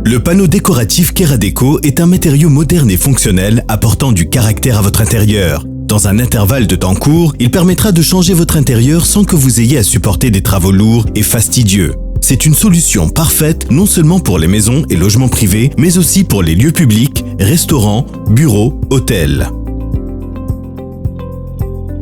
Le panneau décoratif Keradeco est un matériau moderne et fonctionnel apportant du caractère à votre intérieur. Dans un intervalle de temps court, il permettra de changer votre intérieur sans que vous ayez à supporter des travaux lourds et fastidieux. C'est une solution parfaite non seulement pour les maisons et logements privés, mais aussi pour les lieux publics, restaurants, bureaux, hôtels.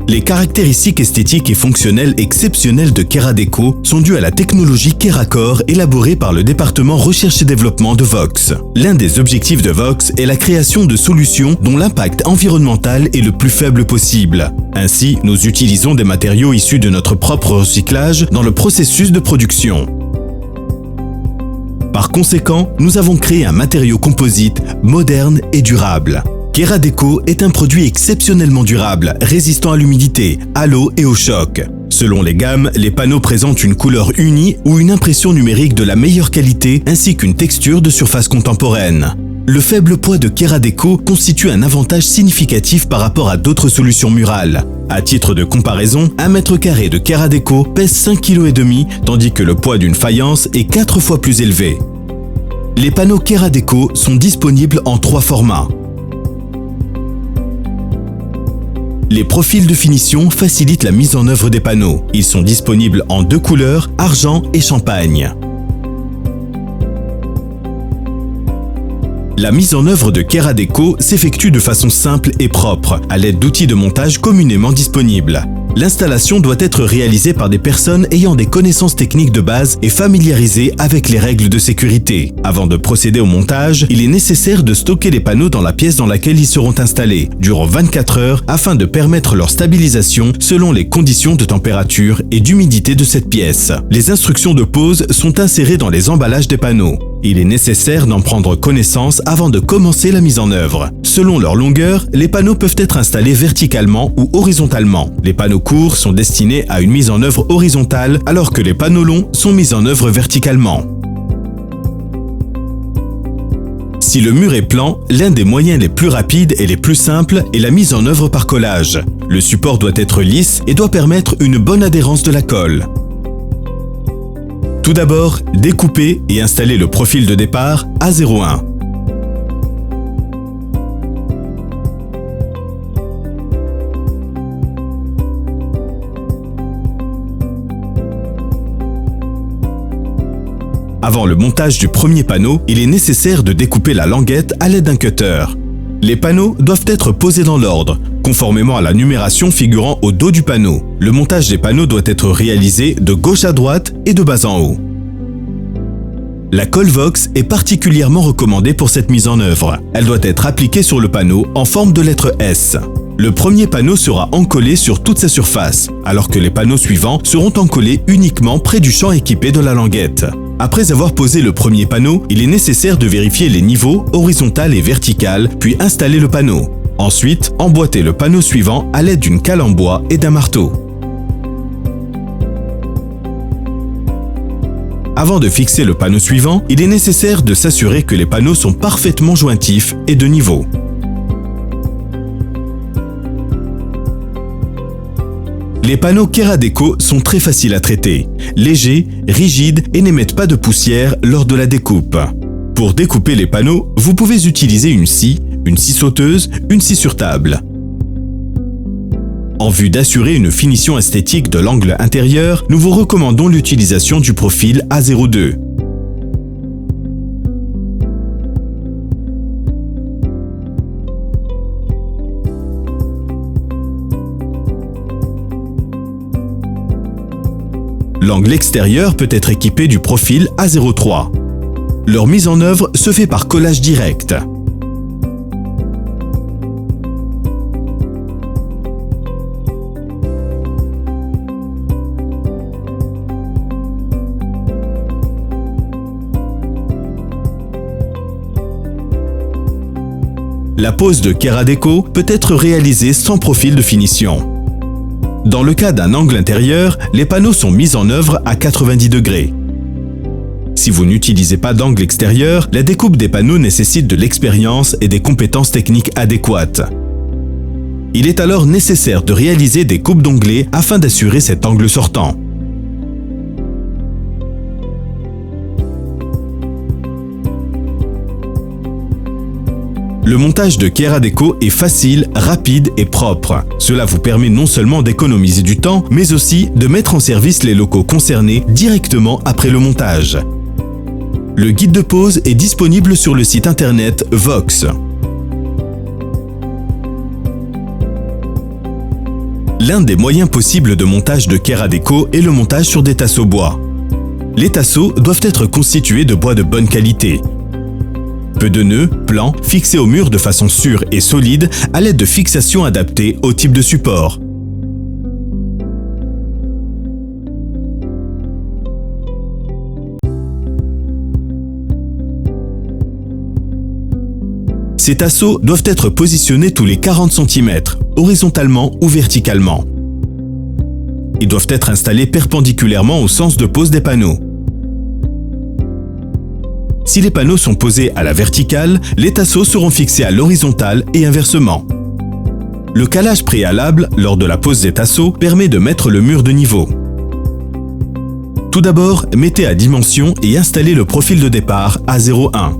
Les caractéristiques esthétiques et fonctionnelles exceptionnelles de Keradeco sont dues à la technologie Keracore élaborée par le département recherche et développement de Vox. L'un des objectifs de Vox est la création de solutions dont l'impact environnemental est le plus faible possible. Ainsi, nous utilisons des matériaux issus de notre propre recyclage dans le processus de production. Par conséquent, nous avons créé un matériau composite moderne et durable. Keradeco est un produit exceptionnellement durable, résistant à l'humidité, à l'eau et au choc. Selon les gammes, les panneaux présentent une couleur unie ou une impression numérique de la meilleure qualité ainsi qu'une texture de surface contemporaine. Le faible poids de Keradeco constitue un avantage significatif par rapport à d'autres solutions murales. À titre de comparaison, un mètre carré de Keradeco pèse 5,5 kg tandis que le poids d'une faïence est 4 fois plus élevé. Les panneaux Keradeco sont disponibles en 3 formats. Les profils de finition facilitent la mise en œuvre des panneaux. Ils sont disponibles en 2 couleurs, argent et champagne. La mise en œuvre de Keradeco s'effectue de façon simple et propre, à l'aide d'outils de montage communément disponibles. L'installation doit être réalisée par des personnes ayant des connaissances techniques de base et familiarisées avec les règles de sécurité. Avant de procéder au montage, il est nécessaire de stocker les panneaux dans la pièce dans laquelle ils seront installés, durant 24 heures, afin de permettre leur stabilisation selon les conditions de température et d'humidité de cette pièce. Les instructions de pose sont insérées dans les emballages des panneaux. Il est nécessaire d'en prendre connaissance avant de commencer la mise en œuvre. Selon leur longueur, les panneaux peuvent être installés verticalement ou horizontalement. Les panneaux courts sont destinés à une mise en œuvre horizontale, alors que les panneaux longs sont mis en œuvre verticalement. Si le mur est plan, l'un des moyens les plus rapides et les plus simples est la mise en œuvre par collage. Le support doit être lisse et doit permettre une bonne adhérence de la colle. Tout d'abord, découpez et installez le profil de départ A01. Avant le montage du premier panneau, il est nécessaire de découper la languette à l'aide d'un cutter. Les panneaux doivent être posés dans l'ordre, conformément à la numération figurant au dos du panneau. Le montage des panneaux doit être réalisé de gauche à droite et de bas en haut. La colle Vox est particulièrement recommandée pour cette mise en œuvre. Elle doit être appliquée sur le panneau en forme de lettre S. Le premier panneau sera encollé sur toute sa surface, alors que les panneaux suivants seront encollés uniquement près du champ équipé de la languette. Après avoir posé le premier panneau, il est nécessaire de vérifier les niveaux horizontal et vertical, puis installer le panneau. Ensuite, emboîter le panneau suivant à l'aide d'une cale en bois et d'un marteau. Avant de fixer le panneau suivant, il est nécessaire de s'assurer que les panneaux sont parfaitement jointifs et de niveau. Les panneaux Keradeco sont très faciles à traiter, légers, rigides et n'émettent pas de poussière lors de la découpe. Pour découper les panneaux, vous pouvez utiliser une scie sauteuse, une scie sur table. En vue d'assurer une finition esthétique de l'angle intérieur, nous vous recommandons l'utilisation du profil A02. L'angle extérieur peut être équipé du profil A03. Leur mise en œuvre se fait par collage direct. La pose de Keradeco peut être réalisée sans profil de finition. Dans le cas d'un angle intérieur, les panneaux sont mis en œuvre à 90 degrés. Si vous n'utilisez pas d'angle extérieur, la découpe des panneaux nécessite de l'expérience et des compétences techniques adéquates. Il est alors nécessaire de réaliser des coupes d'onglets afin d'assurer cet angle sortant. Le montage de Keradeco est facile, rapide et propre. Cela vous permet non seulement d'économiser du temps, mais aussi de mettre en service les locaux concernés directement après le montage. Le guide de pose est disponible sur le site internet Vox. L'un des moyens possibles de montage de Keradeco est le montage sur des tasseaux bois. Les tasseaux doivent être constitués de bois de bonne qualité. Peu de nœuds, plans, fixés au mur de façon sûre et solide à l'aide de fixations adaptées au type de support. Ces tasseaux doivent être positionnés tous les 40 cm, horizontalement ou verticalement. Ils doivent être installés perpendiculairement au sens de pose des panneaux. Si les panneaux sont posés à la verticale, les tasseaux seront fixés à l'horizontale et inversement. Le calage préalable, lors de la pose des tasseaux, permet de mettre le mur de niveau. Tout d'abord, mettez à dimension et installez le profil de départ à 0,1.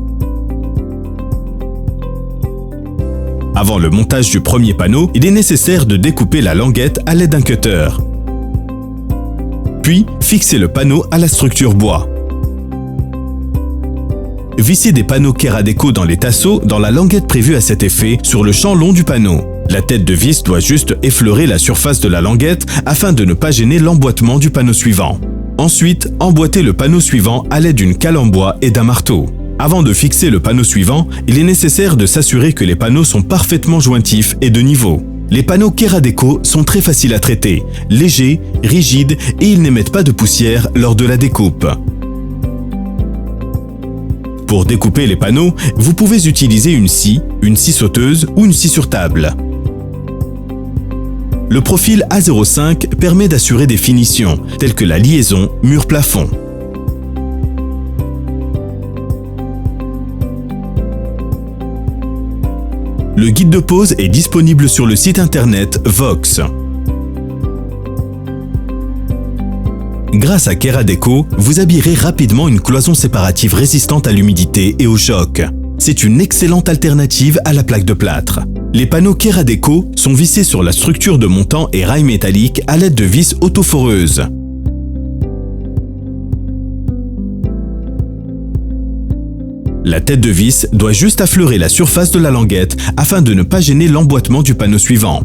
Avant le montage du premier panneau, il est nécessaire de découper la languette à l'aide d'un cutter. Puis, fixez le panneau à la structure bois. Vissez des panneaux Keradeco dans les tasseaux dans la languette prévue à cet effet sur le champ long du panneau. La tête de vis doit juste effleurer la surface de la languette afin de ne pas gêner l'emboîtement du panneau suivant. Ensuite, emboîtez le panneau suivant à l'aide d'une cale en bois et d'un marteau. Avant de fixer le panneau suivant, il est nécessaire de s'assurer que les panneaux sont parfaitement jointifs et de niveau. Les panneaux Keradeco sont très faciles à traiter, légers, rigides et ils n'émettent pas de poussière lors de la découpe. Pour découper les panneaux, vous pouvez utiliser une scie sauteuse ou une scie sur table. Le profil A05 permet d'assurer des finitions, telles que la liaison mur-plafond. Le guide de pose est disponible sur le site internet Vox. Grâce à Keradeco, vous habillerez rapidement une cloison séparative résistante à l'humidité et au choc. C'est une excellente alternative à la plaque de plâtre. Les panneaux Keradeco sont vissés sur la structure de montant et rails métalliques à l'aide de vis autoforeuses. La tête de vis doit juste affleurer la surface de la languette afin de ne pas gêner l'emboîtement du panneau suivant.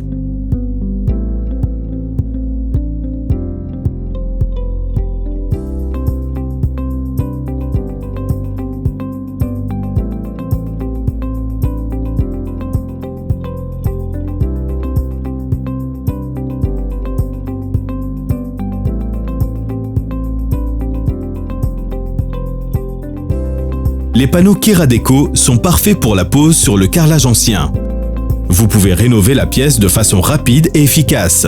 Les panneaux Keradeco sont parfaits pour la pose sur le carrelage ancien. Vous pouvez rénover la pièce de façon rapide et efficace.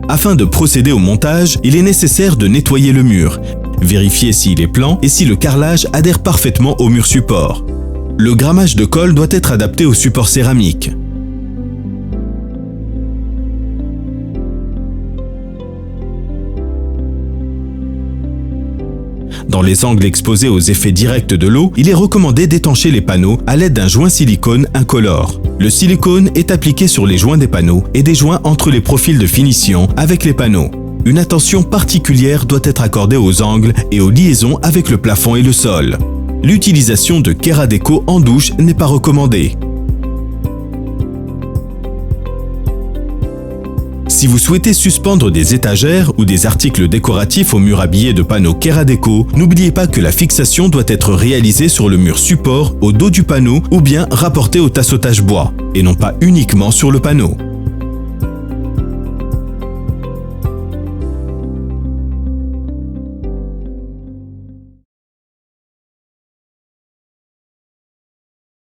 Afin de procéder au montage, il est nécessaire de nettoyer le mur, vérifier s'il est plan et si le carrelage adhère parfaitement au mur support. Le grammage de colle doit être adapté au support céramique. Dans les angles exposés aux effets directs de l'eau, il est recommandé d'étancher les panneaux à l'aide d'un joint silicone incolore. Le silicone est appliqué sur les joints des panneaux et des joints entre les profils de finition avec les panneaux. Une attention particulière doit être accordée aux angles et aux liaisons avec le plafond et le sol. L'utilisation de Keradeco en douche n'est pas recommandée. Si vous souhaitez suspendre des étagères ou des articles décoratifs au mur habillé de panneaux Keradeco, n'oubliez pas que la fixation doit être réalisée sur le mur support au dos du panneau ou bien rapportée au tasseautage bois, et non pas uniquement sur le panneau.